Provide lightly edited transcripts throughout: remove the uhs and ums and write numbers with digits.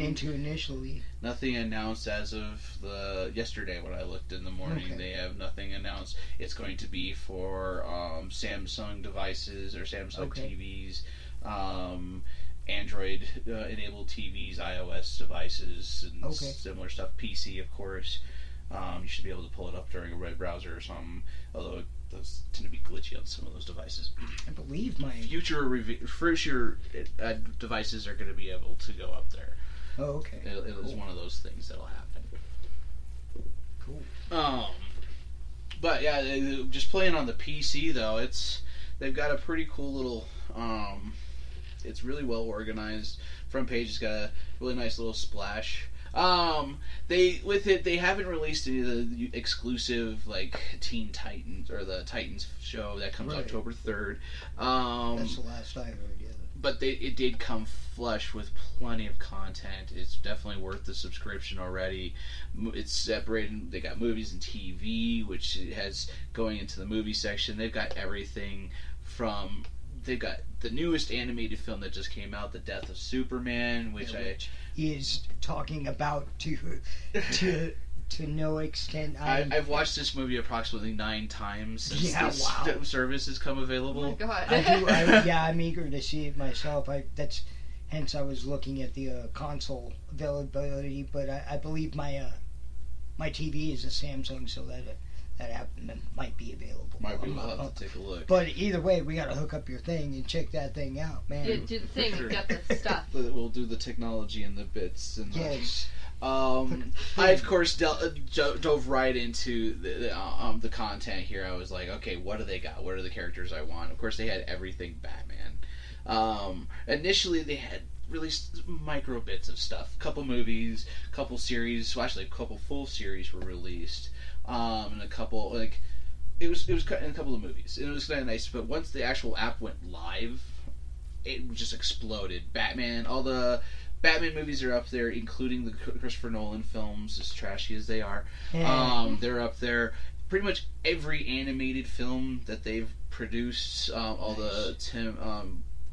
into initially. Nothing announced as of yesterday when I looked in the morning. Okay. They have nothing announced. It's going to be for Samsung devices or Samsung TVs, Android enabled TVs, iOS devices, and similar stuff. PC, of course. You should be able to pull it up during a web browser or something. Although those tend to be glitchy on some of those devices. I believe my future devices are going to be able to go up there. Oh, okay. It is one of those things that'll happen. Cool. But yeah, just playing on the PC though, they've got a pretty cool little. It's really well organized. Front page has got a really nice little splash. They haven't released any of the exclusive like Teen Titans or the Titans show that comes October 3rd. That's the last I heard. Yeah. But it did come flush with plenty of content. It's definitely worth the subscription already. It's separated. They got movies and TV, which has going into the movie section. They've got everything from. They've got the newest animated film that just came out, The Death of Superman, which is talking about to no extent. I've watched this movie approximately 9 times since this service has come available. Oh my God. I'm eager to see it myself. Hence I was looking at the console availability, but I believe my TV is a Samsung, so that might be available. We'll have to take a look. But either way, we got to hook up your thing and check that thing out, man. Yeah, do the thing. We've got the stuff. We'll do the technology and the bits. And yes. I of course dove right into the content here. I was like, okay, what do they got? What are the characters I want? Of course, they had everything Batman. Initially, they had released micro bits of stuff. A couple movies, a couple series. Well, actually, a couple full series were released. And a couple it was cut in a couple of movies, and it was kind of nice. But once the actual app went live, it just exploded. All the Batman movies are up there, including the Christopher Nolan films, as trashy as they are. They're up there. Pretty much every animated film that they've produced, all the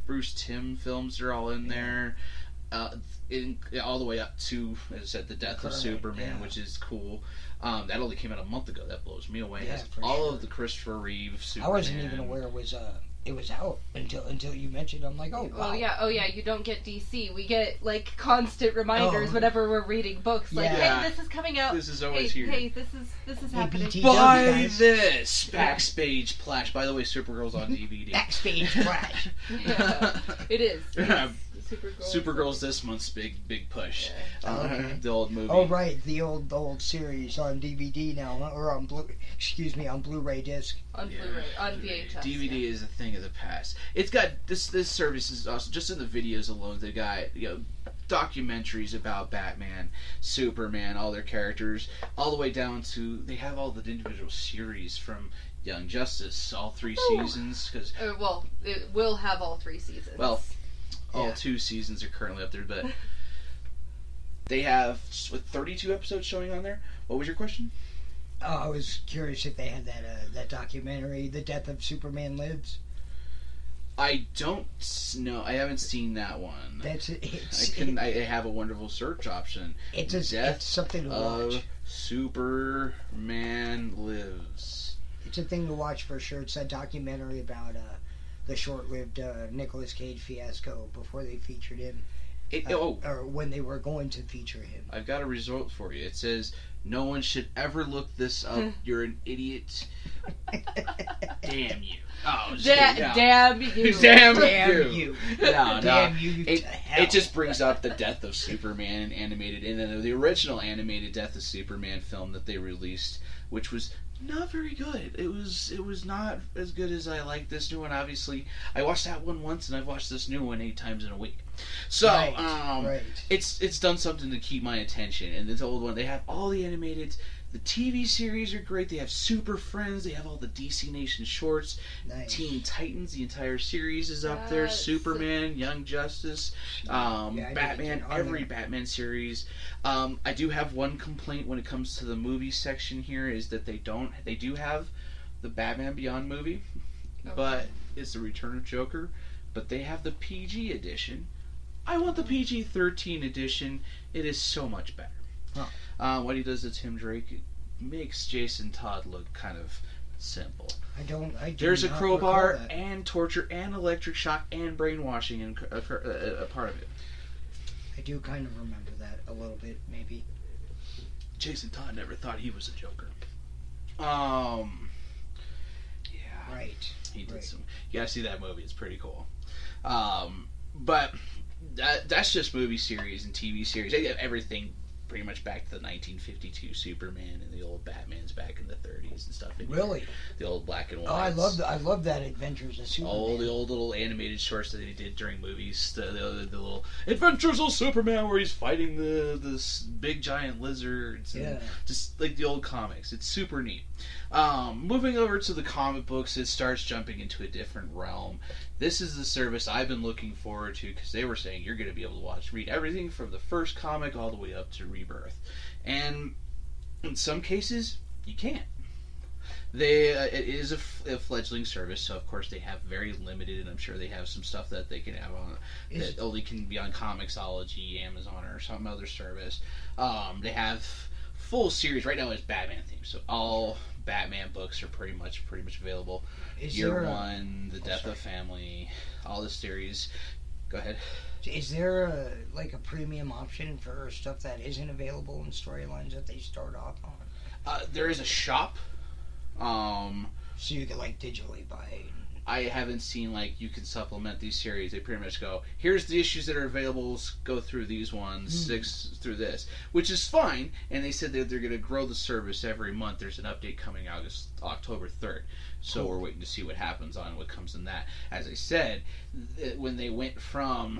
Bruce Timm films are all in there. All the way up to, as I said, The Death of Superman, which is cool. That only came out a month ago. That blows me away. Yeah, of the Christopher Reeve Superman. I wasn't even aware it was out until you mentioned it. I'm like, oh wow. Oh yeah. You don't get DC. We get like constant reminders whenever we're reading books. Like, hey, this is coming out. This is always here. Hey, this is happening. BTW, Buy this Backstage Flash. By the way, Supergirl's on DVD. Backstage Flash. Yeah, it is. Supergirl's this month's big push. Okay. The old movie. Oh right, the old series on DVD now, or on on Blu-ray disc. On Blu-ray, on VHS. DVD is a thing of the past. It's got this service is also just in the videos alone. They got documentaries about Batman, Superman, all their characters, all the way down to they have all the individual series from Young Justice, all 3 seasons. Because it will have all 3 seasons. Well. All 2 seasons are currently up there, but they have 32 episodes showing on there. What was your question? Oh, I was curious if they had that documentary, The Death of Superman Lives. I don't know. I haven't seen that one. I have a wonderful search option. It's something to watch. Superman Lives. It's a thing to watch for sure. It's a documentary about the short-lived Nicolas Cage fiasco before they featured him. Or when they were going to feature him. I've got a result for you. It says, no one should ever look this up. You're an idiot. Damn you. Oh, damn you. Damn you. No. Damn you to hell. It just brings up the Death of Superman animated, and then the original animated Death of Superman film that they released, which was not very good. It was not as good as I like this new one. Obviously, I watched that one once, and I've watched this new one 8 times in a week. So, right. It's done something to keep my attention. And this old one, they have all the animated. The TV series are great. They have Super Friends. They have all the DC Nation shorts. Nice. Teen Titans, the entire series is up there. Superman, Young Justice, Batman, every Batman series. I do have one complaint when it comes to the movie section here is that they do have the Batman Beyond movie, but it's the Return of Joker. But they have the PG edition. I want the PG-13 edition. It is so much better. Huh. What he does to Tim Drake makes Jason Todd look kind of simple. There's a crowbar and torture and electric shock and brainwashing in a part of it. I do kind of remember that a little bit, maybe. Jason Todd never thought he was a Joker. Yeah. Right. He did some. You gotta see that movie. It's pretty cool. But that's just movie series and TV series. They have everything pretty much back to the 1952 Superman and the old Batmans back in the 30s and stuff. Really? The old black and white. Oh, I love that Adventures of Superman. All the old little animated shorts that they did during movies. The little Adventures of Superman where he's fighting this big giant lizards. And just like the old comics. It's super neat. Moving over to the comic books, it starts jumping into a different realm. This is the service I've been looking forward to because they were saying you're going to be able to read everything from the first comic all the way up to Rebirth. And in some cases, you can't. It is a fledgling service, so of course they have very limited, and I'm sure they have some stuff that they can have on that only can be on Comixology, Amazon, or some other service. They have full series right now is Batman themed, so all Batman books are pretty much available. Year One, The Death of Family, all the series. Go ahead. Is there a premium option for stuff that isn't available in storylines that they start off on? There is a shop. So you can digitally buy it. I haven't seen you can supplement these series. They pretty much go, here's the issues that are available, go through these ones, 6 through this, which is fine. And they said that they're going to grow the service every month. There's an update coming out October 3rd. So We're waiting to see what happens on what comes in that. As I said, when they went from,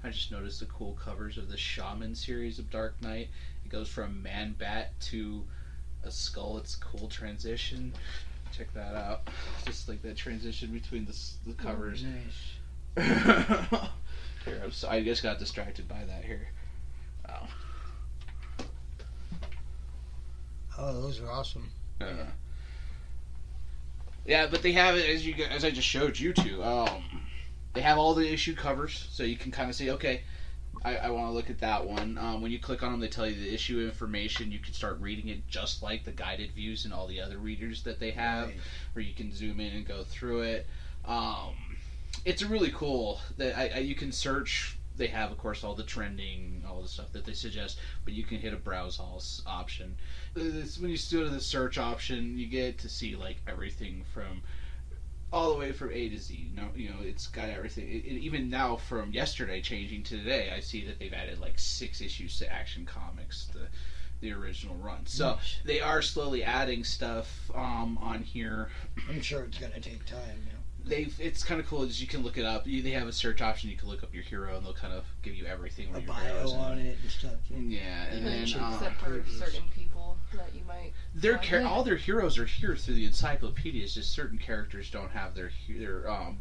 I just noticed the cool covers of the Shaman series of Dark Knight. It goes from Man-Bat to a skull. It's a cool transition. Check that out. Just like that transition between the covers. Oh, nice. Here, I just got distracted by that here. Oh, those are awesome. Yeah, but they have it as I just showed you two. They have all the issue covers, so you can kind of say, okay, I want to look at that one. When you click on them, they tell you the issue information. You can start reading it just like the guided views and all the other readers that they have, where you can zoom in and go through it. It's really cool that you can search. They have, of course, all the trending, all the stuff that they suggest, but you can hit a browse all option. When you go to the search option, you get to see everything from all the way from A to Z. It's got everything. Even now, from yesterday changing to today, I see that they've added 6 issues to Action Comics, the original run. So they are slowly adding stuff on here. I'm sure it's gonna take time. It's kind of cool. You can look it up. They have a search option. You can look up your hero, and they'll kind of give you everything. A bio on it and stuff. Yeah, and then except for certain people that you might. All their heroes are here through the encyclopedia. It's just certain characters don't have their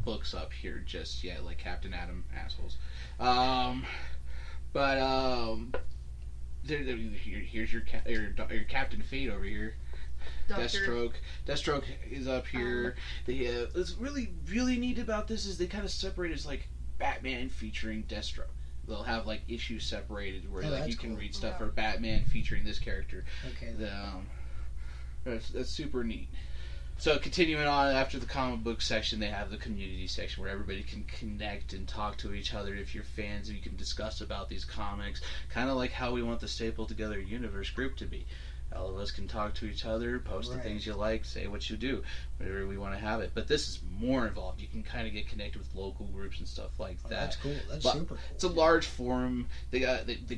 books up here just yet, like Captain Atom assholes. Here's your Captain Fate over here. Deathstroke is up here. What's really, really neat about this is they kind of separate as Batman featuring Deathstroke. They'll have issues separated where you can read stuff for Batman featuring this character. Okay. That's super neat. So continuing on, after the comic book section, they have the community section where everybody can connect and talk to each other. If you're fans, you can discuss about these comics, kind of like how we want the Stapled Together Universe group to be. All of us can talk to each other, post the things you like, say what you do, whatever we want to have it. But this is more involved. You can kind of get connected with local groups and stuff like that. That's cool. That's super cool. It's a large forum. They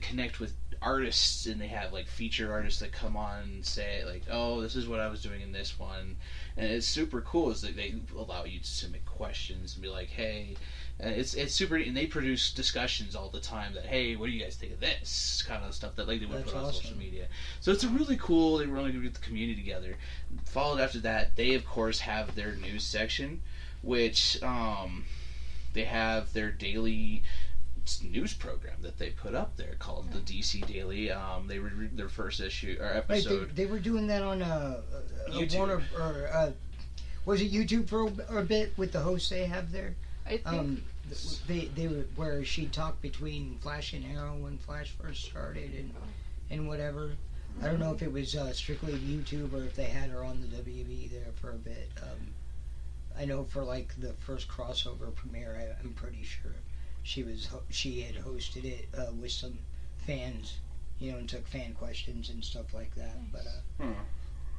connect with artists, and they have feature artists that come on and say oh, this is what I was doing in this one, and it's super cool. Is that they allow you to submit questions and be like, hey. It's super, and they produce discussions all the time that, hey, what do you guys think of this kind of stuff that they would put on social media. So it's a really cool. They really get the community together. Followed after that, they of course have their news section, which they have their daily news program that they put up there called the DC Daily. They were their first issue or episode. Right, they were doing that on YouTube. Warner, was it YouTube for a bit with the hosts they have there? I think They were where she talked between Flash and Arrow when Flash first started and whatever. I don't know if it was strictly YouTube or if they had her on the WB there for a bit. I know for like the first crossover premiere, I'm pretty sure she had hosted it with some fans, and took fan questions and stuff like that.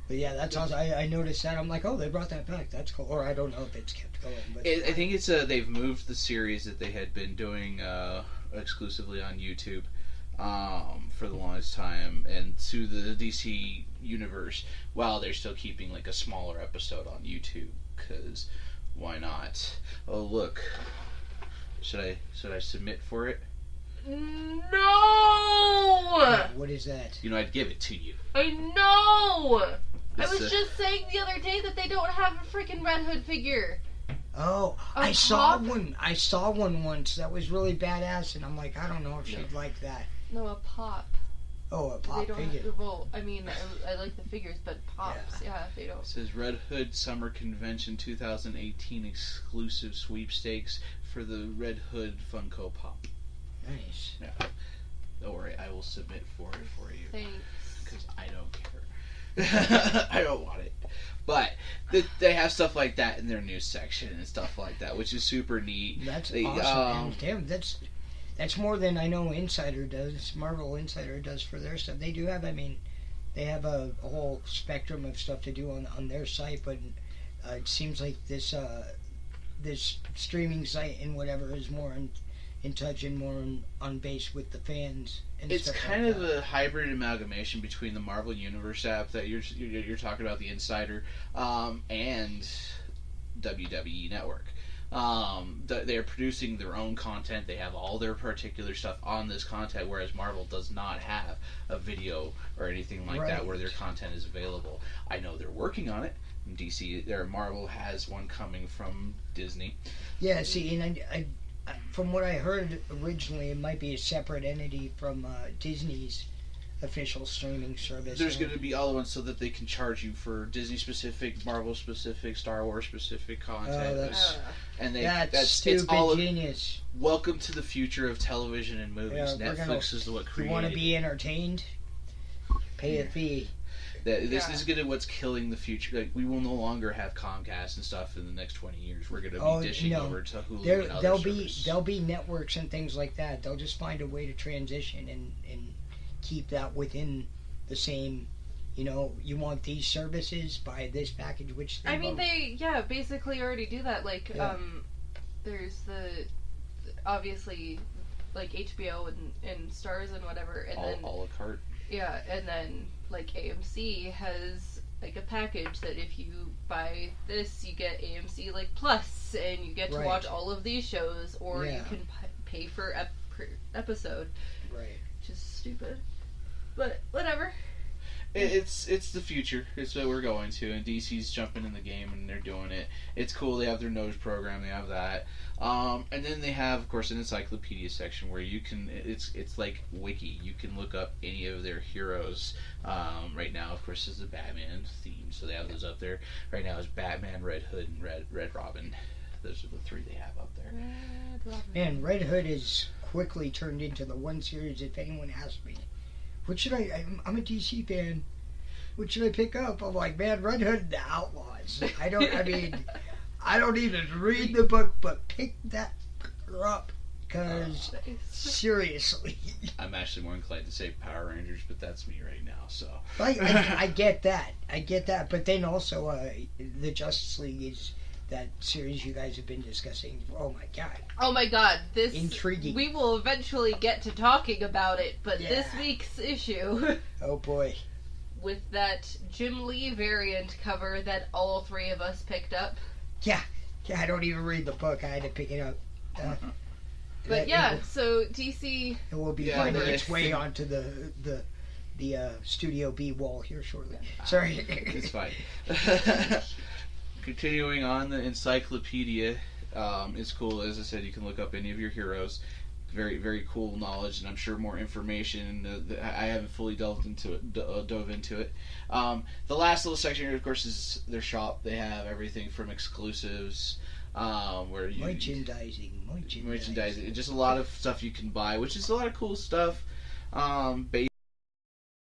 But yeah, that's awesome. I noticed that. I'm like, oh, they brought that back. That's cool. Or I don't know if it's kept going. But I think it's they've moved the series that they had been doing exclusively on YouTube for the longest time and to the DC universe, while they're still keeping like a smaller episode on YouTube. Because why not? Oh look, should I submit for it? No. What is that? I'd give it to you. I know. I was just saying the other day that they don't have a freaking Red Hood figure. Oh, I saw one. I saw one once that was really badass, and I'm like, I don't know if she'd like that. No, a pop. Oh, a pop figure. I mean, I like the figures, but pops, yeah, they don't. It says Red Hood Summer Convention 2018 exclusive sweepstakes for the Red Hood Funko Pop. Nice. Yeah. Don't worry, I will submit for it for you. Thanks. Because I don't care. I don't want it. But they have stuff like that in their news section and stuff like that, which is super neat. That's awesome. Damn, that's more than I know Insider does. Marvel Insider does for their stuff. They do have, they have a whole spectrum of stuff to do on their site, but it seems like this streaming site and whatever is more in touch and more on base with the fans. And it's stuff kind like of that. a hybrid amalgamation between the Marvel Universe app that you're talking about, the Insider, and WWE Network. They're producing their own content. They have all their particular stuff on this content, whereas Marvel does not have a video or anything like that where their content is available. I know they're working on it. Marvel has one coming from Disney. Yeah, see, and I from what I heard originally, it might be a separate entity from Disney's official streaming service. There's going to be other ones so that they can charge you for Disney-specific, Marvel-specific, Star Wars-specific content. That's it's stupid all genius. Welcome to the future of television and movies. Yeah, Netflix is what created. You want to be entertained? Pay a fee. This is going to what's killing the future. Like, we will no longer have Comcast and stuff in the next 20 years. We're going to be dishing over to Hulu and other services. There'll be networks and things like that. They'll just find a way to transition and keep that within the same. You want these services, buy this package, which they basically already do that. Like, there's the obviously like HBO and Stars and whatever, and then a la carte. Yeah, and then like AMC has like a package that if you buy this, you get AMC like Plus, and you get to watch all of these shows, or you can pay for per episode. Right. Which is stupid, but whatever. It's the future. It's what we're going to, and DC's jumping in the game and they're doing it. It's cool. They have their nose program. They have that, and then they have, of course, an encyclopedia section where you can. It's like Wiki. You can look up any of their heroes. Right now, of course, is the Batman theme, so they have those up there. Right now is Batman, Red Hood, and Red Robin. Those are the three they have up there. Man, Red Hood is quickly turned into the one series. If anyone asks me, what should I'm a DC fan. What should I pick up? I'm like, man, Red Hood and the Outlaws. I don't even read the book, but pick that up. Because, seriously. I'm actually more inclined to say Power Rangers, but that's me right now, so. I get that. But then also, the Justice League is that series you guys have been discussing. Oh my god, this intriguing. We will eventually get to talking about it, but this week's issue, oh boy, with that Jim Lee variant cover that all three of us picked up. Yeah, I don't even read the book. I had to pick it up. But so DC, it will be finding its way onto the Studio B wall here shortly. Sorry, it's fine. Continuing on, the encyclopedia is cool. As I said, you can look up any of your heroes. Very, very cool knowledge, and I'm sure more information. I haven't fully dove into it. The last little section here, of course, is their shop. They have everything from exclusives Where you merchandising, just a lot of stuff you can buy, which is a lot of cool stuff. Based